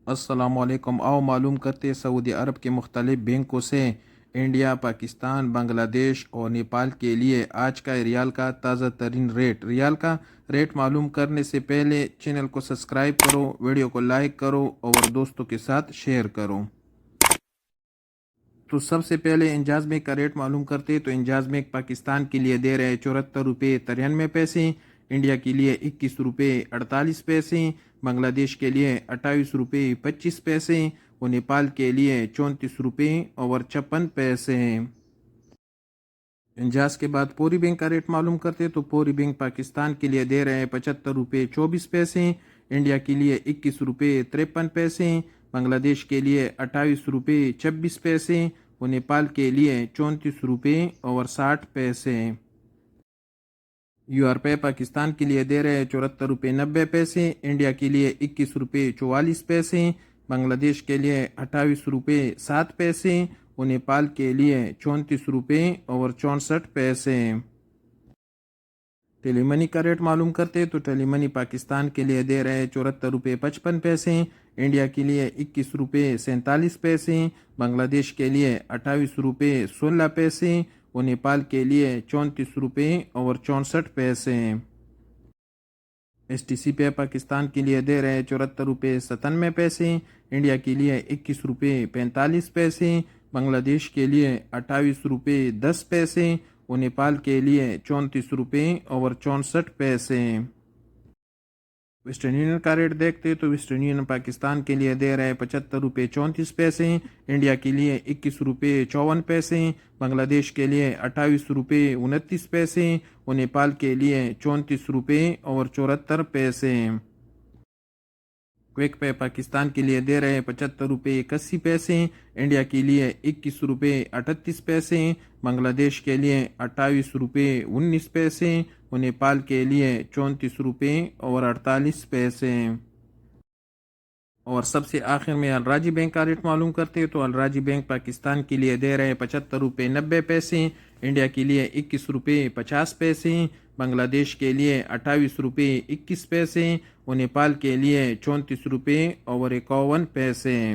अस्सलामुअलैकुम। आओ मालूम करते सऊदी अरब के मुख्तलिफ बैंकों से इंडिया, पाकिस्तान, बांग्लादेश और नेपाल के लिए आज का रियाल का ताज़ा तरीन रेट। रियाल का रेट मालूम करने से पहले चैनल को सब्सक्राइब करो, वीडियो को लाइक करो और दोस्तों के साथ शेयर करो। तो सबसे पहले इंजाज बैंक का रेट मालूम करते हैं। तो इंजाज बैंक पाकिस्तान के लिए दे रहे हैं 74 रुपये 93 पैसे, इंडिया के लिए 21 रुपये 48 पैसे, बांग्लादेश के लिए 28 रुपये 25 पैसे और नेपाल के लिए 34 रुपये 56 पैसे हैं। इंजाज के बाद पूरी बैंक का रेट मालूम करते हैं। तो पूरी बैंक पाकिस्तान के लिए दे रहे हैं 75 रुपये 24 पैसे, इंडिया के लिए 21 रुपये 53 पैसे, बांग्लादेश के लिए 28 रुपये 26 पैसे और नेपाल के लिए 34 रुपये 60 पैसे। ₹पे पाकिस्तान के लिए दे रहे हैं 74 रुपये 90 पैसे, इंडिया के लिए 21 रुपये 44 पैसे, बांग्लादेश के लिए 28 रुपये 7 पैसे और नेपाल के लिए 34 रुपये 64 पैसे। टेलीमनी का रेट मालूम करते हैं। तो टेलीमनी पाकिस्तान के लिए दे रहे हैं 74 रुपये 55 पैसे, इंडिया के लिए 21 रुपये 47 पैसे, बांग्लादेश के लिए 28 रुपये 16 पैसे और नेपाल के लिए 34 रुपये 64 पैसे। STC पे पाकिस्तान के लिए दे रहे हैं 74 रुपये 97 पैसे, इंडिया के लिए 21 रुपये 45 पैसे, बांग्लादेश के लिए 28 रुपये 10 पैसे और नेपाल के लिए 34 रुपये 64 पैसे। वेस्टर्न यूनियन का रेट देखते हैं। तो वेस्टर्न यूनियन पाकिस्तान के लिए दे रहे हैं 75 रुपये 34 पैसे, इंडिया के लिए 21 रुपये 54 पैसे, बांग्लादेश के लिए 28 रुपये 29 पैसे और नेपाल के लिए 34 रुपये 74 पैसे। क्विक पे पाकिस्तान के लिए दे रहे हैं 75 रुपये 81 पैसे, इंडिया के लिए 21 रुपये 38 पैसे, बांग्लादेश के लिए 28 रुपये 19 पैसे और नेपाल के लिए 34 रुपये 48 पैसे। और सबसे आखिर में अलराजी बैंक का रेट मालूम करते हैं। तो अलराजी बैंक पाकिस्तान के लिए दे रहे हैं 75 रुपये 90 पैसे, इंडिया के लिए 21 रुपये 50 पैसे, बांग्लादेश के लिए 28 रुपये 21 पैसे और नेपाल के लिए 34 रुपये 51 पैसे।